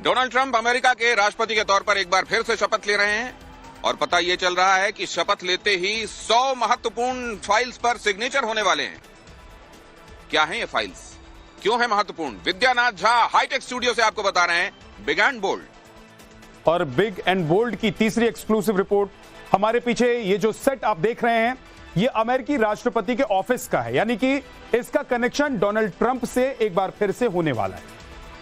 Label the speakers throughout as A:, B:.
A: Donald Trump America के राष्ट्रपति के तौर पर एक बार फिर से शपथ ले रहे हैं और पता ये चल रहा है कि शपथ लेते ही 100 महत्वपूर्ण फाइल्स पर सिग्नेचर होने वाले हैं। क्या है ये फाइल्स, क्यों है महत्वपूर्ण? विद्यानाथ झा हाईटेक स्टूडियो से आपको बता रहे हैं बिग एंड बोल्ड।
B: और बिग एंड बोल्ड की तीसरी एक्सक्लूसिव रिपोर्ट हमारे पीछे ये जो सेट आप देख रहे हैं ये अमेरिकी राष्ट्रपति के ऑफिस का है, यानी कि इसका कनेक्शन डोनाल्ड ट्रंप से एक बार फिर से होने वाला है।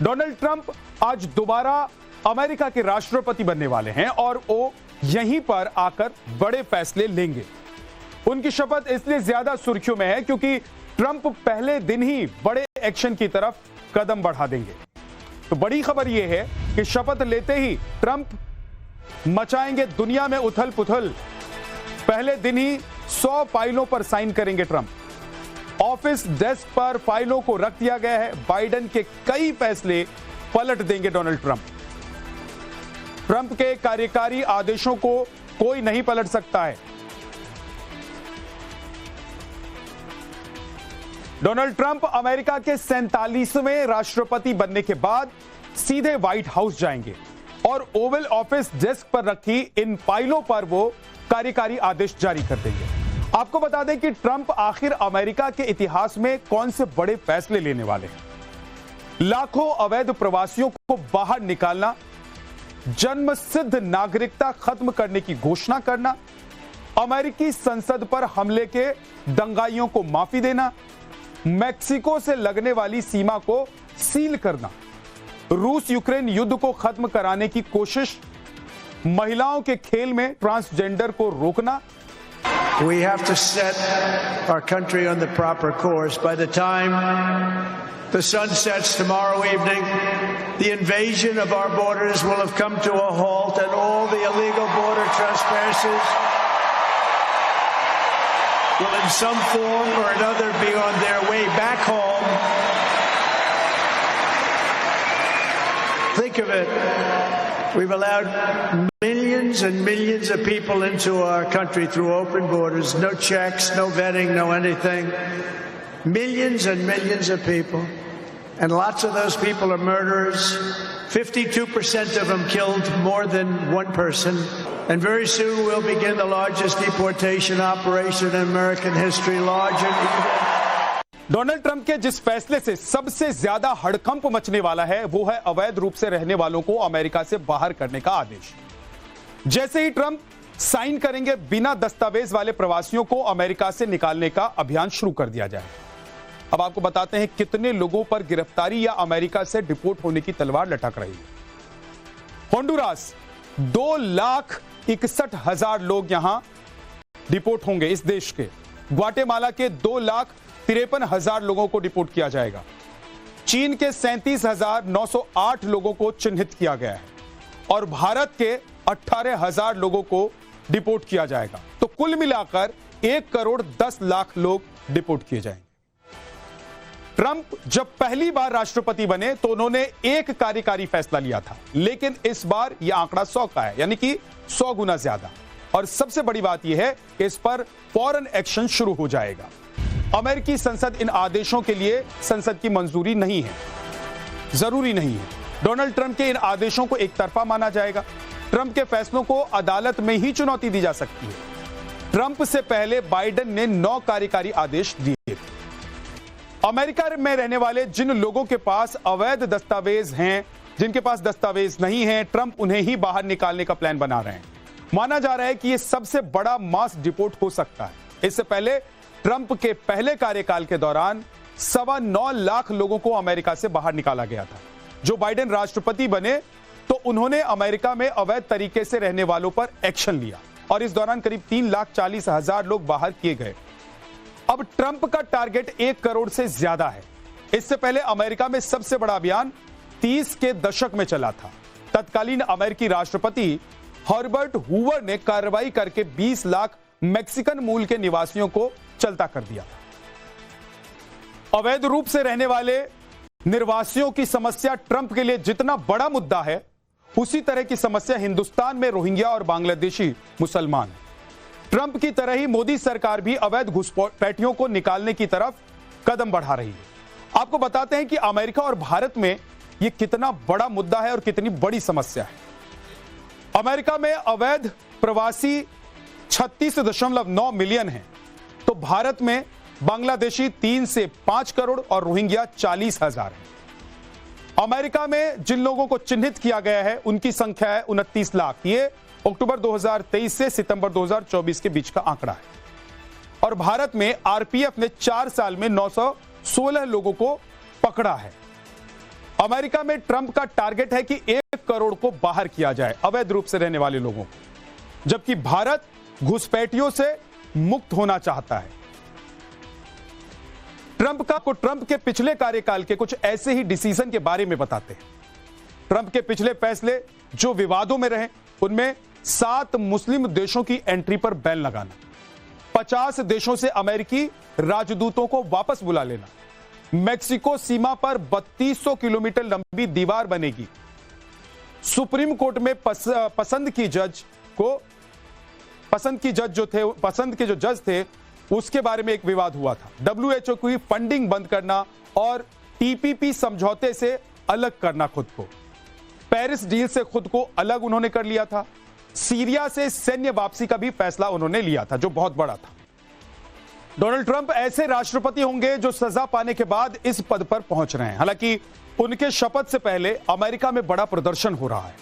B: डोनाल्ड ट्रंप आज दोबारा अमेरिका के राष्ट्रपति बनने वाले हैं और वो यहीं पर आकर बड़े फैसले लेंगे। उनकी शपथ इसलिए ज्यादा सुर्खियों में है क्योंकि ट्रंप पहले दिन ही बड़े एक्शन की तरफ कदम बढ़ा देंगे। तो बड़ी खबर यह है कि शपथ लेते ही ट्रंप मचाएंगे दुनिया में उथल पुथल। पहले दिन ही 100 फाइलों पर साइन करेंगे ट्रंप। ऑफिस डेस्क पर फाइलों को रख दिया गया है। बाइडेन के कई फैसले पलट देंगे डोनाल्ड ट्रंप। ट्रंप के कार्यकारी आदेशों को कोई नहीं पलट सकता है। डोनाल्ड ट्रंप अमेरिका के 47वें राष्ट्रपति बनने के बाद सीधे व्हाइट हाउस जाएंगे और ओवल ऑफिस डेस्क पर रखी इन फाइलों पर वो कार्यकारी आदेश जारी कर देंगे। आपको बता दें कि ट्रंप आखिर अमेरिका के इतिहास में कौन से बड़े फैसले लेने वाले हैं। लाखों अवैध प्रवासियों को बाहर निकालना, जन्मसिद्ध नागरिकता खत्म करने की घोषणा करना, अमेरिकी संसद पर हमले के दंगाइयों को माफी देना, मैक्सिको से लगने वाली सीमा को सील करना, रूस यूक्रेन युद्ध को खत्म कराने की कोशिश, महिलाओं के खेल में ट्रांसजेंडर को रोकना।
C: We have to set our country on the proper course. By the time the sun sets tomorrow evening, the invasion of our borders will have come to a halt, and all the illegal border trespassers will in some form or another be on their way back home. Think of it. We've allowed millions and millions of people into our country through open borders, no checks, no vetting, no anything. Millions and millions of people. And lots of those people are murderers. 52% of them killed more than one person. And very soon we'll begin the largest deportation operation in American history, larger even.
B: Donald Trump के जिस फैसले से सबसे ज्यादा हड़कंप मचने वाला है वो है अवैध रूप से रहने वालों को अमेरिका से बाहर करने का आदेश। जैसे ही ट्रंप साइन करेंगे, बिना दस्तावेज वाले प्रवासियों को अमेरिका से निकालने का अभियान शुरू कर दिया जाए। अब आपको बताते हैं कितने लोगों पर गिरफ्तारी या अमेरिका से डिपोर्ट होने की तलवार लटक रही है। होंडुरास 2,61,000 लोग यहां डिपोर्ट होंगे इस देश के। ग्वाटेमाला के 2,53,000 लोगों को डिपोर्ट किया जाएगा। चीन के 37,908 लोगों को चिन्हित किया गया है और भारत के 18,000 लोगों को डिपोर्ट किया जाएगा। तो कुल मिलाकर 1,10,00,000 लोग डिपोर्ट किए जाएंगे। ट्रंप जब पहली बार राष्ट्रपति बने तो उन्होंने एक कार्यकारी फैसला लिया था, लेकिन इस बार यह आंकड़ा 100 का है, यानी कि 100 गुना ज्यादा। और सबसे बड़ी बात यह है कि इस पर फौरन एक्शन शुरू हो जाएगा। अमेरिकी संसद इन आदेशों के लिए संसद की मंजूरी नहीं है, जरूरी नहीं है। डोनाल्ड ट्रंप के इन आदेशों को एक तरफा माना जाएगा। ट्रंप के फैसलों को अदालत में ही चुनौती दी जा सकती है। ट्रंप से पहले बाइडेन ने 9 कार्यकारी आदेश दिए थे। अमेरिका में रहने वाले जिन लोगों के पास अवैध दस्तावेज हैं, जिनके पास दस्तावेज नहीं है, ट्रंप उन्हें ही बाहर निकालने का प्लान बना रहे हैं। माना जा रहा है कि यह सबसे बड़ा मास डिपोर्ट हो सकता है। इससे पहले ट्रंप के पहले कार्यकाल के दौरान 9.25 लाख लोगों को अमेरिका से बाहर निकाला गया था। जो बाइडेन राष्ट्रपति बने तो उन्होंने अमेरिका में अवैध तरीके से रहने वालों पर एक्शन लिया और इस दौरान करीब 3,40,000 लोग बाहर किए गए। अब ट्रंप का टारगेट 1 करोड़ से ज्यादा है। इससे पहले अमेरिका में सबसे बड़ा अभियान 30 के दशक में चला था। तत्कालीन अमेरिकी राष्ट्रपति हर्बर्ट हूवर ने कार्रवाई करके 20 लाख मैक्सिकन मूल के निवासियों को चलता कर दिया। अवैध रूप से रहने वाले निर्वासियों की समस्या ट्रंप के लिए जितना बड़ा मुद्दा है, उसी तरह की समस्या हिंदुस्तान में रोहिंग्या और बांग्लादेशी मुसलमान है। ट्रंप की तरह ही मोदी सरकार भी अवैध घुसपैठियों को निकालने की तरफ कदम बढ़ा रही है। आपको बताते हैं कि अमेरिका और भारत में यह कितना बड़ा मुद्दा है और कितनी बड़ी समस्या है। अमेरिका में अवैध प्रवासी 36.9 मिलियन हैं, तो भारत में बांग्लादेशी 3 से 5 करोड़ और रोहिंग्या 40,000 हैं। अमेरिका में जिन लोगों को चिन्हित किया गया है उनकी संख्या है 29 लाख। ये अक्टूबर 2023 से सितंबर 2024 के बीच का आंकड़ा है। और भारत में आरपीएफ ने 4 साल में 916 लोगों को पकड़ा है। अमेरिका में ट्रंप का टारगेट है कि 1 करोड़ को बाहर किया जाए अवैध रूप से रहने वाले लोगों को, जबकि भारत घुसपैठियों से मुक्त होना चाहता है। ट्रंप के पिछले कार्यकाल के कुछ ऐसे ही डिसीजन के बारे में बताते हैं। ट्रंप के पिछले फैसले जो विवादों में रहे, उनमें 7 मुस्लिम देशों की एंट्री पर बैन लगाना, 50 देशों से अमेरिकी राजदूतों को वापस बुला लेना, मेक्सिको सीमा पर 3200 किलोमीटर लंबी दीवार बनेगी, सुप्रीम कोर्ट में पसंद के जो जज थे उसके बारे में एक विवाद हुआ था, WHO की फंडिंग बंद करना और TPP समझौते से अलग करना, खुद को पेरिस डील से खुद को अलग उन्होंने कर लिया था, सीरिया से सैन्य वापसी का भी फैसला उन्होंने लिया था जो बहुत बड़ा था। डोनाल्ड ट्रंप ऐसे राष्ट्रपति होंगे जो सजा पाने के बाद इस पद पर पहुंच रहे हैं। हालांकि उनके शपथ से पहले अमेरिका में बड़ा प्रदर्शन हो रहा है।